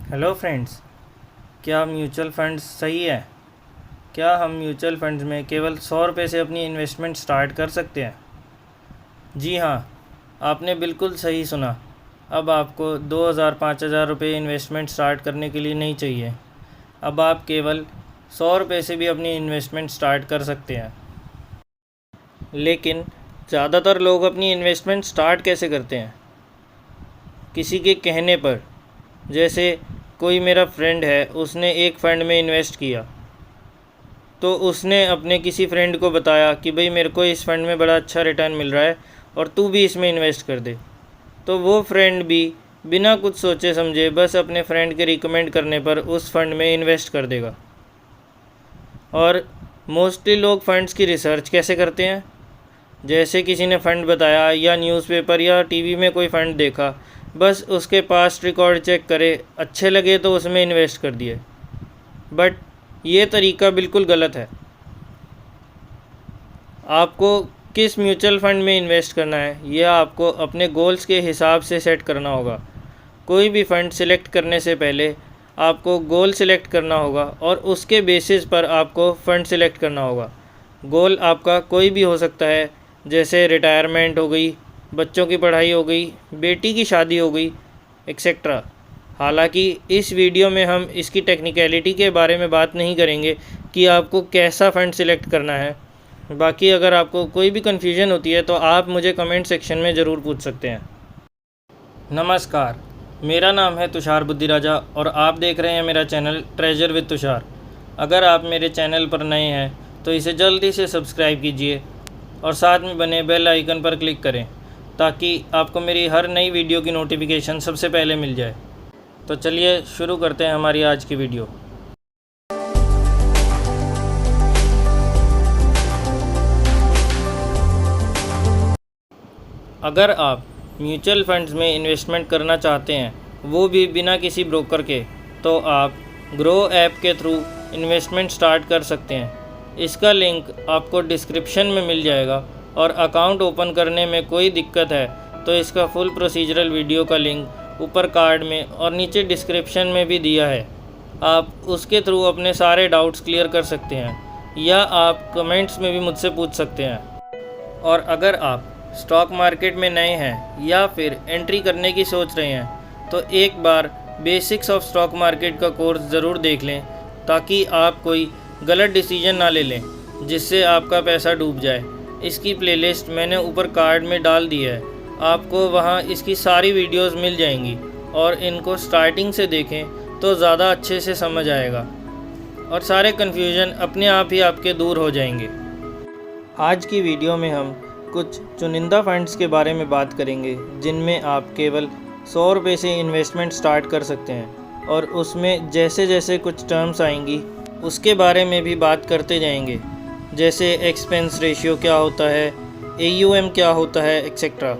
Hello friends, क्या mutual funds सही है? क्या हम म्यूचुअल फंड्स में केवल 100 रुपये से अपनी इन्वेस्टमेंट स्टार्ट कर सकते हैं? जी हाँ, आपने बिल्कुल सही सुना। अब आपको 2000-5000 रुपये इन्वेस्टमेंट स्टार्ट करने के लिए नहीं चाहिए। अब आप केवल 100 रुपये से भी अपनी इन्वेस्टमेंट स्टार्ट कर सकते हैं। लेकिन ज़्यादातर लोग अपनी इन्वेस्टमेंट स्टार्ट कैसे करते हैं? किसी के कहने पर। जैसे कोई मेरा फ्रेंड है, उसने एक फ़ंड में इन्वेस्ट किया, तो उसने अपने किसी फ्रेंड को बताया कि भाई मेरे को इस फ़ंड में बड़ा अच्छा रिटर्न मिल रहा है और तू भी इसमें इन्वेस्ट कर दे। तो वो फ्रेंड भी बिना कुछ सोचे समझे बस अपने फ्रेंड के रिकमेंड करने पर उस फ़ंड में इन्वेस्ट कर देगा। और मोस्टली लोग फ़ंड्स की रिसर्च कैसे करते हैं? जैसे किसी ने फ़ंड बताया या न्यूज़पेपर या टीवी में कोई फ़ंड देखा, बस उसके पास्ट रिकॉर्ड चेक करे, अच्छे लगे तो उसमें इन्वेस्ट कर दिए। बट ये तरीका बिल्कुल गलत है। आपको किस म्यूचुअल फ़ंड में इन्वेस्ट करना है, यह आपको अपने गोल्स के हिसाब से सेट करना होगा। कोई भी फ़ंड सिलेक्ट करने से पहले आपको गोल सिलेक्ट करना होगा और उसके बेसिस पर आपको फ़ंड सिलेक्ट करना होगा। गोल आपका कोई भी हो सकता है, जैसे रिटायरमेंट हो गई, बच्चों की पढ़ाई हो गई, बेटी की शादी हो गई, एक्सेट्रा। हालांकि इस वीडियो में हम इसकी टेक्निकलिटी के बारे में बात नहीं करेंगे कि आपको कैसा फ़ंड सिलेक्ट करना है। बाकी अगर आपको कोई भी कन्फ्यूजन होती है तो आप मुझे कमेंट सेक्शन में ज़रूर पूछ सकते हैं। नमस्कार, मेरा नाम है तुषार बुद्धिराजा और आप देख रहे हैं मेरा चैनल ट्रेजर विद तुषार। अगर आप मेरे चैनल पर नए हैं तो इसे जल्दी से सब्सक्राइब कीजिए और साथ में बने बेल आइकन पर क्लिक करें ताकि आपको मेरी हर नई वीडियो की नोटिफिकेशन सबसे पहले मिल जाए। तो चलिए शुरू करते हैं हमारी आज की वीडियो। अगर आप म्यूचुअल फंड्स में इन्वेस्टमेंट करना चाहते हैं, वो भी बिना किसी ब्रोकर के, तो आप ग्रो ऐप के थ्रू इन्वेस्टमेंट स्टार्ट कर सकते हैं। इसका लिंक आपको डिस्क्रिप्शन में मिल जाएगा और अकाउंट ओपन करने में कोई दिक्कत है तो इसका फुल प्रोसीजरल वीडियो का लिंक ऊपर कार्ड में और नीचे डिस्क्रिप्शन में भी दिया है। आप उसके थ्रू अपने सारे डाउट्स क्लियर कर सकते हैं या आप कमेंट्स में भी मुझसे पूछ सकते हैं। और अगर आप स्टॉक मार्केट में नए हैं या फिर एंट्री करने की सोच रहे हैं तो एक बार बेसिक्स ऑफ स्टॉक मार्केट का कोर्स ज़रूर देख लें ताकि आप कोई गलत डिसीजन ना ले लें जिससे आपका पैसा डूब जाए। इसकी प्लेलिस्ट मैंने ऊपर कार्ड में डाल दी है, आपको वहां इसकी सारी वीडियोस मिल जाएंगी और इनको स्टार्टिंग से देखें तो ज़्यादा अच्छे से समझ आएगा और सारे कन्फ्यूजन अपने आप ही आपके दूर हो जाएंगे। आज की वीडियो में हम कुछ चुनिंदा फंड्स के बारे में बात करेंगे जिनमें आप केवल 100 रुपये से इन्वेस्टमेंट स्टार्ट कर सकते हैं और उसमें जैसे जैसे कुछ टर्म्स आएंगी उसके बारे में भी बात करते जाएंगे, जैसे एक्सपेंस रेशियो क्या होता है, AUM क्या होता है, एक्सेट्रा।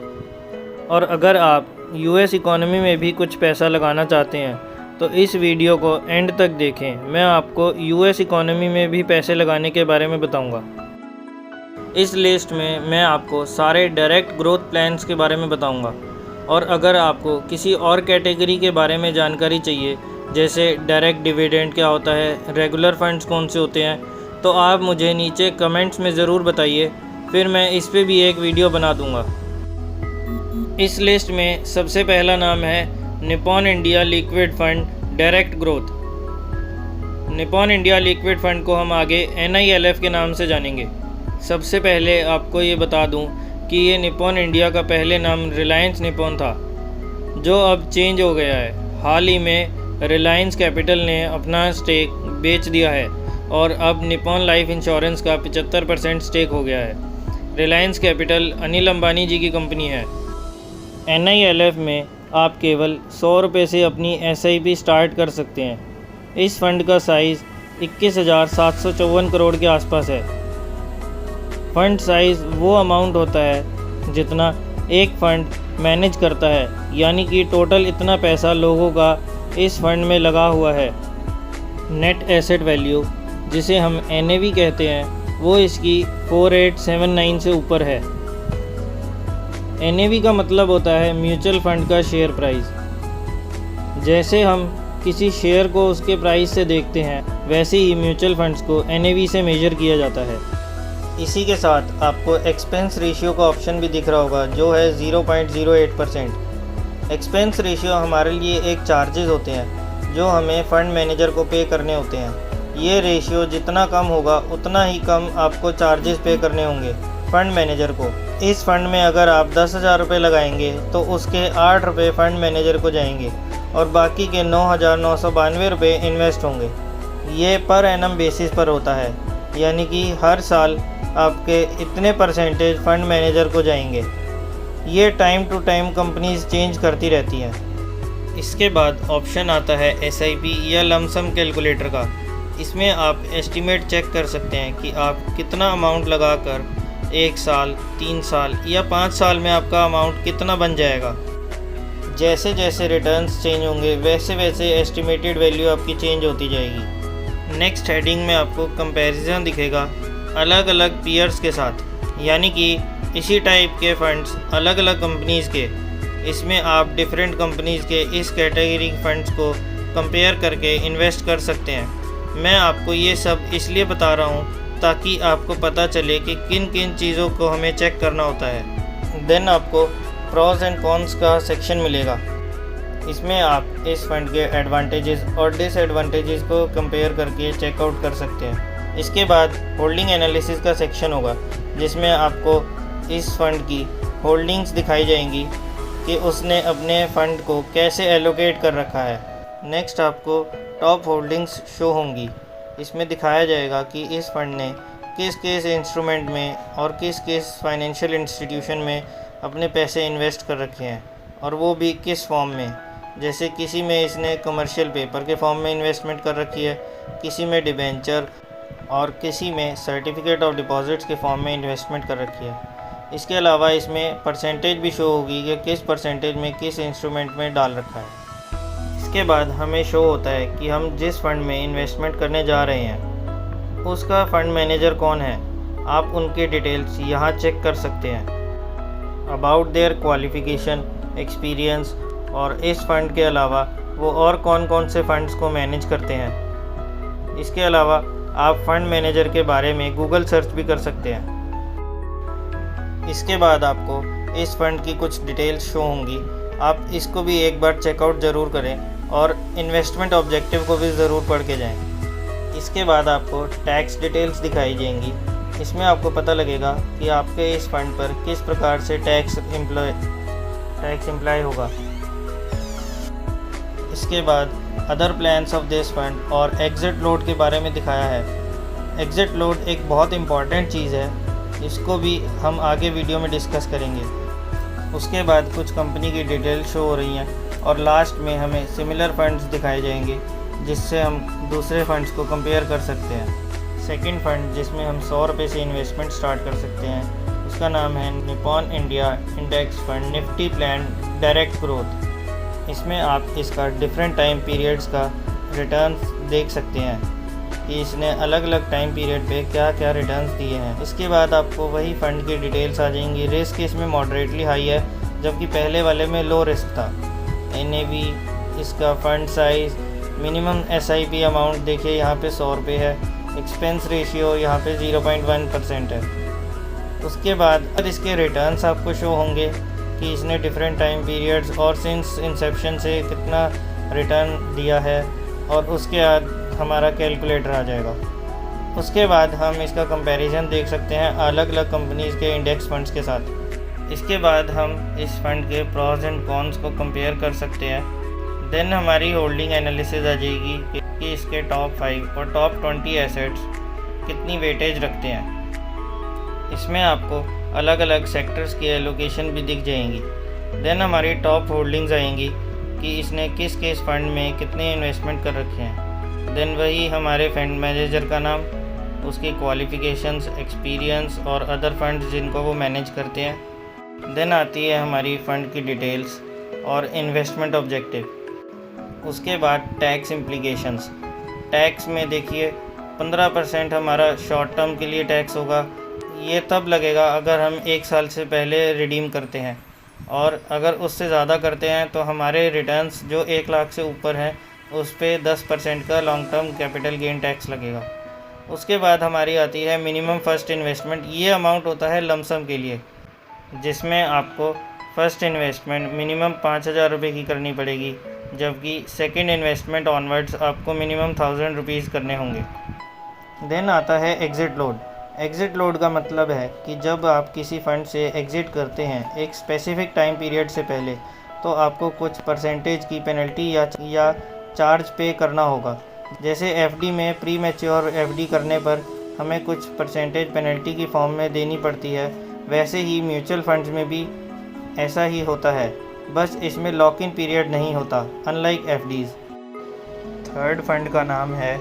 और अगर आप US इकोनॉमी में भी कुछ पैसा लगाना चाहते हैं तो इस वीडियो को एंड तक देखें, मैं आपको US इकोनॉमी में भी पैसे लगाने के बारे में बताऊंगा। इस लिस्ट में मैं आपको सारे डायरेक्ट ग्रोथ प्लान्स के बारे में बताऊंगा और अगर आपको किसी और कैटेगरी के बारे में जानकारी चाहिए, जैसे डायरेक्ट डिविडेंड क्या होता है, रेगुलर फंड्स कौन से होते हैं, तो आप मुझे नीचे कमेंट्स में ज़रूर बताइए, फिर मैं इस पे भी एक वीडियो बना दूंगा। इस लिस्ट में सबसे पहला नाम है Nippon India liquid fund direct growth. Nippon India liquid fund को हम आगे NILF के नाम से जानेंगे। सबसे पहले आपको ये बता दूं कि ये निपॉन इंडिया का पहले नाम रिलायंस निपॉन था, जो अब चेंज हो गया है। हाल ही में रिलायंस कैपिटल ने अपना स्टेक बेच दिया है और अब निपॉन लाइफ इंश्योरेंस का 75% स्टेक हो गया है। रिलायंस कैपिटल अनिल अंबानी जी की कंपनी है। NILF में आप केवल 100 रुपये से अपनी SIP स्टार्ट कर सकते हैं। इस फंड का साइज़ 21,754 करोड़ के आसपास है। फंड साइज़ वो अमाउंट होता है जितना एक फंड मैनेज करता है, यानी कि टोटल इतना पैसा लोगों का इस फंड में लगा हुआ है। नेट एसेट वैल्यू, जिसे हम NAV कहते हैं, वो इसकी 4879 से ऊपर है। NAV का मतलब होता है म्यूचुअल फंड का शेयर प्राइस। जैसे हम किसी शेयर को उसके प्राइस से देखते हैं, वैसे ही म्यूचुअल फंड्स को NAV से मेजर किया जाता है। इसी के साथ आपको एक्सपेंस रेशियो का ऑप्शन भी दिख रहा होगा, जो है 0.08%। एक्सपेंस रेशियो हमारे लिए एक चार्जेस होते हैं जो हमें फ़ंड मैनेजर को पे करने होते हैं। ये रेशियो जितना कम होगा उतना ही कम आपको चार्जेस पे करने होंगे फ़ंड मैनेजर को। इस फ़ंड में अगर आप 10,000 रुपये लगाएंगे तो उसके 8 रुपये फ़ंड मैनेजर को जाएंगे और बाकी के 9,992 रुपये इन्वेस्ट होंगे। ये पर एनम बेसिस पर होता है, यानी कि हर साल आपके इतने परसेंटेज फ़ंड मैनेजर को जाएंगे। ये time to time companies change करती रहती हैं। इसके बाद ऑप्शन आता है SIP या लमसम कैलकुलेटर का। इसमें आप एस्टीमेट चेक कर सकते हैं कि आप कितना अमाउंट लगाकर 1 साल, 3 साल या 5 साल में आपका अमाउंट कितना बन जाएगा। जैसे जैसे रिटर्न्स चेंज होंगे वैसे वैसे एस्टिमेटेड वैल्यू आपकी चेंज होती जाएगी। नेक्स्ट हेडिंग में आपको कंपैरिजन दिखेगा अलग अलग पीयर्स के साथ, यानी कि इसी टाइप के फंड्स अलग अलग कंपनीज़ के। इसमें आप डिफरेंट कंपनीज़ के इस कैटेगरी फंड्स को कंपेयर करके इन्वेस्ट कर सकते हैं। मैं आपको ये सब इसलिए बता रहा हूँ ताकि आपको पता चले कि किन किन चीज़ों को हमें चेक करना होता है। देन आपको प्रॉज एंड कॉन्स का सेक्शन मिलेगा। इसमें आप इस फंड के एडवांटेजेस और डिसएडवांटेजेस को कंपेयर करके चेकआउट कर सकते हैं। इसके बाद होल्डिंग एनालिसिस का सेक्शन होगा, जिसमें आपको इस फंड की होल्डिंग्स दिखाई जाएंगी कि उसने अपने फ़ंड को कैसे एलोकेट कर रखा है। नेक्स्ट आपको टॉप होल्डिंग्स शो होंगी। इसमें दिखाया जाएगा कि इस फंड ने किस किस इंस्ट्रूमेंट में और किस किस फाइनेंशियल इंस्टीट्यूशन में अपने पैसे इन्वेस्ट कर रखे हैं, और वो भी किस फॉर्म में। जैसे किसी में इसने कमर्शियल पेपर के फॉर्म में इन्वेस्टमेंट कर रखी है, किसी में डिबेंचर और किसी में सर्टिफिकेट ऑफ डिपॉजिट्स के फॉर्म में इन्वेस्टमेंट कर रखी है। इसके अलावा इसमें परसेंटेज भी शो होगी कि किस परसेंटेज में किस इंस्ट्रूमेंट में डाल रखा है। इसके बाद हमें शो होता है कि हम जिस फंड में इन्वेस्टमेंट करने जा रहे हैं उसका फ़ंड मैनेजर कौन है। आप उनके डिटेल्स यहाँ चेक कर सकते हैं, अबाउट देयर क्वालिफ़िकेशन, एक्सपीरियंस, और इस फ़ंड के अलावा वो और कौन कौन से फ़ंड्स को मैनेज करते हैं। इसके अलावा आप फ़ंड मैनेजर के बारे में गूगल सर्च भी कर सकते हैं। इसके बाद आपको इस फ़ंड की कुछ डिटेल्स शो होंगी। आप इसको भी एक बार चेकआउट ज़रूर करें और इन्वेस्टमेंट ऑब्जेक्टिव को भी ज़रूर पढ़ के जाएं। इसके बाद आपको टैक्स डिटेल्स दिखाई जाएंगी। इसमें आपको पता लगेगा कि आपके इस फ़ंड पर किस प्रकार से टैक्स इम्प्लाई होगा। इसके बाद other plans of this fund और एग्ज़िट लोड के बारे में दिखाया है। एग्ज़िट लोड एक बहुत इम्पॉर्टेंट चीज़ है, इसको भी हम आगे वीडियो में डिस्कस करेंगे। उसके बाद कुछ कंपनी की डिटेल शो हो रही हैं और लास्ट में हमें सिमिलर फंड्स दिखाए जाएंगे, जिससे हम दूसरे फंड्स को कंपेयर कर सकते हैं। सेकंड फंड जिसमें हम 100 रुपये से इन्वेस्टमेंट स्टार्ट कर सकते हैं, उसका नाम है Nippon India index fund Nifty plan direct growth. इसमें आप इसका डिफरेंट टाइम पीरियड्स का रिटर्न्स देख सकते हैं कि इसने अलग अलग टाइम पीरियड पे क्या क्या रिटर्न्स दिए हैं। इसके बाद आपको वही फ़ंड की डिटेल्स आ जाएंगी। रिस्क इसमें मॉडरेटली हाई है, जबकि पहले वाले में लो रिस्क था। NAV, इसका fund size, minimum SIP amount देखिए यहाँ पे 100 रुपये है। एक्सपेंस रेशियो यहाँ पे 0.1% है। उसके बाद इसके रिटर्न्स आपको शो होंगे कि इसने डिफरेंट टाइम पीरियड्स और सिंस इंसेप्शन से कितना रिटर्न दिया है, और उसके बाद हमारा कैलकुलेटर आ जाएगा। उसके बाद हम इसका कंपैरिजन देख सकते हैं अलग अलग कंपनीज़ के इंडेक्स फंड्स के साथ। इसके बाद हम इस फंड के प्रॉज एंड कॉन्स को कंपेयर कर सकते हैं। देन हमारी होल्डिंग एनालिसिस आ जाएगी कि इसके टॉप 5 और टॉप 20 एसेट्स कितनी वेटेज रखते हैं। इसमें आपको अलग अलग सेक्टर्स की एलोकेशन भी दिख जाएंगी। देन हमारी टॉप होल्डिंग्स आएंगी कि इसने किस किस फंड में कितने इन्वेस्टमेंट कर रखे हैं। देन वही हमारे फंड मैनेजर का नाम, उसकी क्वालिफ़िकेशंस, एक्सपीरियंस और अदर फंड्स जिनको वो मैनेज करते हैं। देन आती है हमारी फ़ंड की डिटेल्स और इन्वेस्टमेंट ऑब्जेक्टिव। उसके बाद टैक्स इम्प्लीकेशंस। टैक्स में देखिए 15% हमारा शॉर्ट टर्म के लिए टैक्स होगा। ये तब लगेगा अगर हम 1 साल से पहले रिडीम करते हैं, और अगर उससे ज़्यादा करते हैं तो हमारे रिटर्न्स जो 1 लाख से ऊपर हैं उस पे 10% का long term capital gain tax लगेगा। उसके बाद हमारी आती है मिनिमम फर्स्ट इन्वेस्टमेंट। ये अमाउंट होता है लमसम के लिए, जिसमें आपको फ़र्स्ट इन्वेस्टमेंट मिनिमम 5,000 रुपये की करनी पड़ेगी, जबकि सेकंड इन्वेस्टमेंट ऑनवर्ड्स आपको मिनिमम 1,000 रुपीज़ करने होंगे। देन आता है एग्ज़िट लोड। एग्ज़िट लोड का मतलब है कि जब आप किसी फ़ंड से एग्ज़िट करते हैं एक स्पेसिफ़िक टाइम पीरियड से पहले, तो आपको कुछ परसेंटेज की पेनल्टी या चार्ज पे करना होगा। जैसे एफडी में प्री मैच्योर एफडी करने पर हमें कुछ परसेंटेज पेनल्टी की फॉर्म में देनी पड़ती है, वैसे ही म्यूचुअल फंड्स में भी ऐसा ही होता है, बस इसमें लॉक इन पीरियड नहीं होता, अनलाइक एफडीज़। थर्ड फंड का नाम है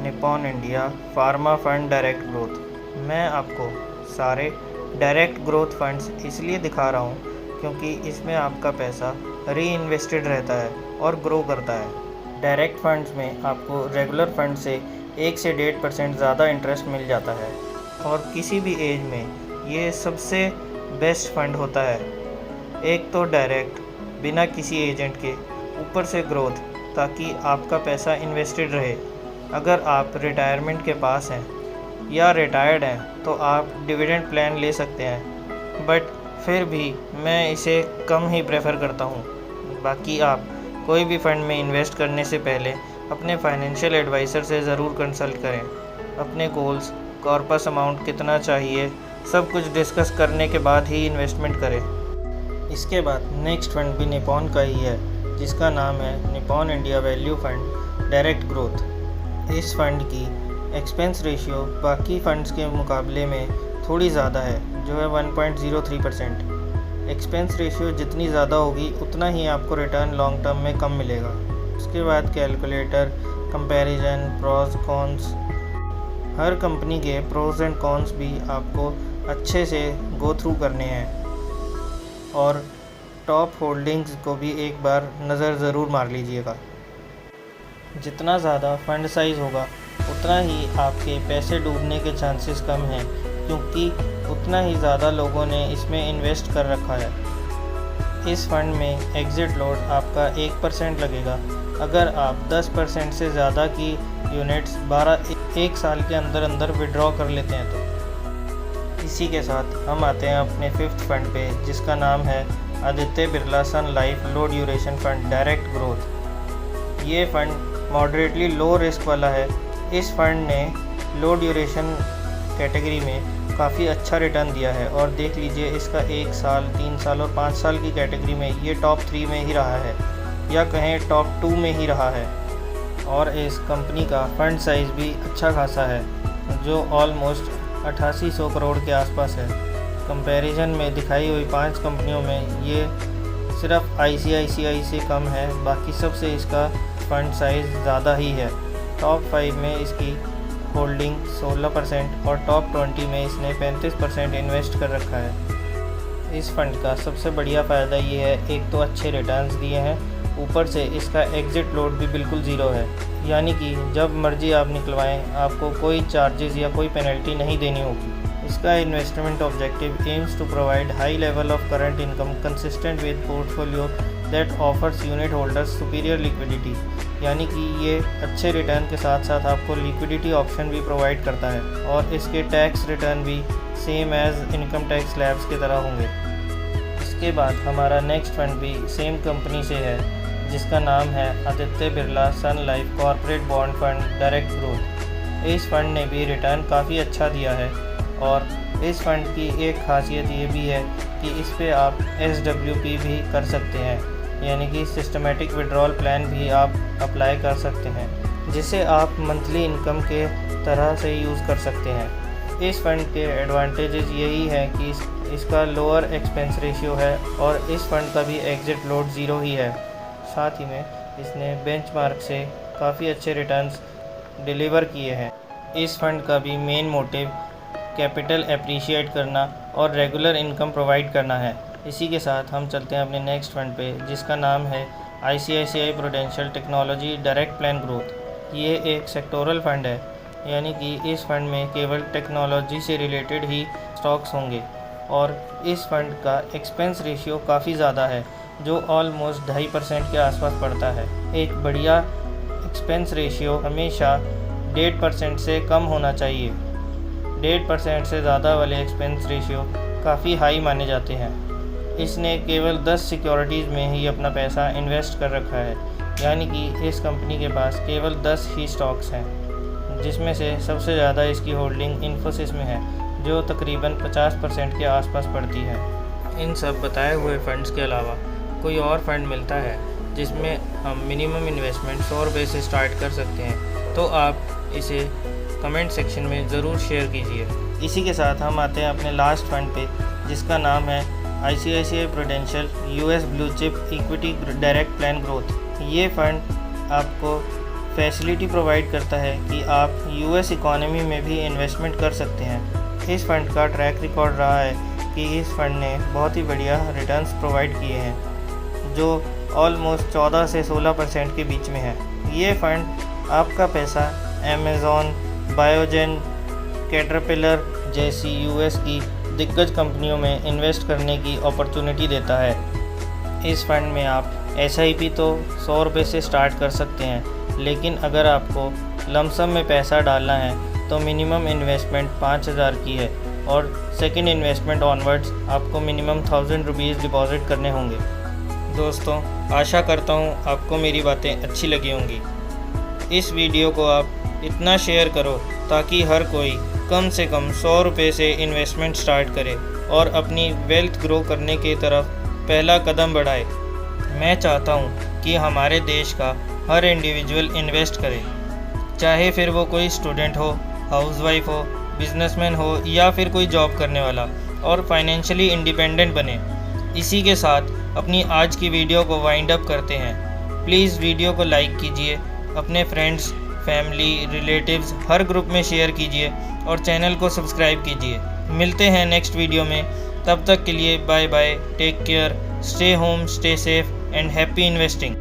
Nippon India pharma fund direct growth. मैं आपको सारे डायरेक्ट ग्रोथ फंड्स इसलिए दिखा रहा हूँ क्योंकि इसमें आपका पैसा री इन्वेस्टेड रहता है और ग्रो करता है। डायरेक्ट फंड्स में आपको रेगुलर फंड से 1 से 1.5% ज़्यादा इंटरेस्ट मिल जाता है और किसी भी एज में ये सबसे बेस्ट फंड होता है। एक तो डायरेक्ट बिना किसी एजेंट के, ऊपर से ग्रोथ, ताकि आपका पैसा इन्वेस्टेड रहे। अगर आप रिटायरमेंट के पास हैं या रिटायर्ड हैं तो आप डिविडेंड प्लान ले सकते हैं, बट फिर भी मैं इसे कम ही प्रेफर करता हूँ। बाकी आप कोई भी फंड में इन्वेस्ट करने से पहले अपने फाइनेंशियल एडवाइज़र से ज़रूर कंसल्ट करें। अपने गोल्स, कॉर्पस अमाउंट कितना चाहिए, सब कुछ डिस्कस करने के बाद ही इन्वेस्टमेंट करें। इसके बाद नेक्स्ट फंड भी निप्पॉन का ही है, जिसका नाम है Nippon India value fund direct growth. इस फंड की एक्सपेंस रेशियो बाकी फंड्स के मुकाबले में थोड़ी ज़्यादा है, जो है 1.03%। एक्सपेंस रेशियो जितनी ज़्यादा होगी उतना ही आपको रिटर्न लॉन्ग टर्म में कम मिलेगा। उसके बाद कैलकुलेटर, कंपैरिजन, प्रोज कॉन्स, हर कंपनी के प्रोज एंड कॉन्स भी आपको अच्छे से गो थ्रू करने हैं और टॉप होल्डिंग्स को भी एक बार नज़र ज़रूर मार लीजिएगा। जितना ज़्यादा फंड साइज़ होगा उतना ही आपके पैसे डूबने के चांसेस कम हैं, क्योंकि उतना ही ज़्यादा लोगों ने इसमें इन्वेस्ट कर रखा है। इस फंड में एग्ज़िट लोड आपका 1% लगेगा अगर आप 10% से ज़्यादा की यूनिट्स 1 साल के अंदर विड्रॉ कर लेते हैं तो। इसी के साथ हम आते हैं अपने 5th फंड पे, जिसका नाम है आदित्य बिरला सन लाइफ लो ड्यूरेशन फंड डायरेक्ट ग्रोथ। ये फंड मॉडरेटली लो रिस्क वाला है। इस फंड ने लो ड्यूरेशन कैटेगरी में काफ़ी अच्छा रिटर्न दिया है और देख लीजिए इसका 1 साल, 3 साल और 5 साल की कैटेगरी में ये टॉप 3 में ही रहा है, या कहें टॉप 2 में ही रहा है। और इस कंपनी का फंड साइज़ भी अच्छा खासा है, जो ऑलमोस्ट 8800 करोड़ के आसपास है। कंपैरिजन में दिखाई हुई 5 कंपनियों में ये सिर्फ ICICI से कम है, बाकी सबसे इसका फंड साइज़ ज़्यादा ही है। टॉप 5 में इसकी होल्डिंग 16% और टॉप 20 में इसने 35% इन्वेस्ट कर रखा है। इस फंड का सबसे बढ़िया फ़ायदा ये है, एक तो अच्छे रिटर्न्स दिए हैं, ऊपर से इसका एग्ज़िट लोड भी बिल्कुल ज़ीरो है, यानी कि जब मर्ज़ी आप निकलवाएं आपको कोई चार्जेस या कोई पेनल्टी नहीं देनी होगी। इसका investment objective aims to provide high level of current income consistent with portfolio that offers unit holders superior liquidity, यानी कि ये अच्छे रिटर्न के साथ साथ आपको लिक्विडिटी ऑप्शन भी प्रोवाइड करता है और इसके टैक्स रिटर्न भी same as income tax slabs की तरह होंगे। इसके बाद हमारा नेक्स्ट फंड भी सेम कंपनी से है, जिसका नाम है Aditya Birla Sun Life corporate bond fund direct growth. इस फंड ने भी रिटर्न काफ़ी अच्छा दिया है और इस फंड की एक खासियत ये भी है कि इस पे आप SWP भी कर सकते हैं, यानी कि सिस्टमेटिक विड्रॉल प्लान भी आप अप्लाई कर सकते हैं, जिसे आप मंथली इनकम के तरह से यूज़ कर सकते हैं। इस फंड के एडवांटेजेस यही है कि इसका लोअर एक्सपेंस रेशियो है और इस फंड का भी एग्ज़िट लोड ज़ीरो ही है। साथ ही में इसने बेंचमार्क से काफ़ी अच्छे रिटर्न्स डिलीवर किए हैं। इस फंड का भी मेन मोटिव कैपिटल एप्रिशिएट करना और रेगुलर इनकम प्रोवाइड करना है। इसी के साथ हम चलते हैं अपने नेक्स्ट फंड पे, जिसका नाम है ICICI prudential technology direct plan growth. ये एक सेक्टोरल फंड है, यानी कि इस फंड में केवल टेक्नोलॉजी से रिलेटेड ही स्टॉक्स होंगे और इस फंड का एक्सपेंस रेशियो काफ़ी ज़्यादा है, जो ऑलमोस्ट 2.5% के आसपास पड़ता है। एक बढ़िया एक्सपेंस रेशियो हमेशा 1.5% से कम होना चाहिए। 1.5% से ज़्यादा वाले एक्सपेंस रेशियो काफ़ी हाई माने जाते हैं। इसने केवल 10 सिक्योरिटीज़ में ही अपना पैसा इन्वेस्ट कर रखा है, यानी कि इस कंपनी के पास केवल 10 ही स्टॉक्स हैं, जिसमें से सबसे ज़्यादा इसकी होल्डिंग इन्फोसिस में है, जो तकरीबन 50% के आसपास पड़ती है। इन सब बताए हुए फ़ंड्स के अलावा कोई और फ़ंड मिलता है जिसमें हम मिनिमम इन्वेस्टमेंट 100 रुपये से स्टार्ट कर सकते हैं, तो आप इसे कमेंट सेक्शन में ज़रूर शेयर कीजिए। इसी के साथ हम आते हैं अपने लास्ट फंड पे, जिसका नाम है ICICI prudential US blue chip equity direct plan growth. ये फ़ंड आपको फैसिलिटी प्रोवाइड करता है कि आप US इकॉनमी में भी इन्वेस्टमेंट कर सकते हैं। इस फ़ंड का ट्रैक रिकॉर्ड रहा है कि इस फ़ंड ने बहुत ही बढ़िया रिटर्न्स प्रोवाइड किए हैं, जो ऑलमोस्ट 14 से 16% के बीच में है। ये फ़ंड आपका पैसा अमेज़ॉन, बायोजेन, कैटरपिलर जैसी US की दिग्गज कंपनियों में इन्वेस्ट करने की अपॉर्चुनिटी देता है। इस फंड में आप SIP तो 100 रुपये से स्टार्ट कर सकते हैं, लेकिन अगर आपको लमसम में पैसा डालना है तो मिनिमम इन्वेस्टमेंट 5000 की है और सेकंड इन्वेस्टमेंट ऑनवर्ड्स आपको मिनिमम 1000 रुपीज़ डिपॉजिट करने होंगे। दोस्तों, आशा करता हूँ आपको मेरी बातें अच्छी लगी होंगी। इस वीडियो को आप इतना शेयर करो ताकि हर कोई कम से कम 100 रुपये से इन्वेस्टमेंट स्टार्ट करे और अपनी वेल्थ ग्रो करने की तरफ पहला कदम बढ़ाए। मैं चाहता हूँ कि हमारे देश का हर इंडिविजुअल इन्वेस्ट करे, चाहे फिर वो कोई स्टूडेंट हो, हाउसवाइफ हो, बिजनेसमैन हो या फिर कोई जॉब करने वाला, और फाइनेंशियली इंडिपेंडेंट बने। इसी के साथ अपनी आज की वीडियो को वाइंड अप करते हैं। प्लीज़ वीडियो को लाइक कीजिए, अपने फ्रेंड्स, फैमिली, रिलेटिव्स हर ग्रुप में शेयर कीजिए और चैनल को सब्सक्राइब कीजिए। मिलते हैं नेक्स्ट वीडियो में, तब तक के लिए bye bye, take care, stay home, stay safe and happy investing.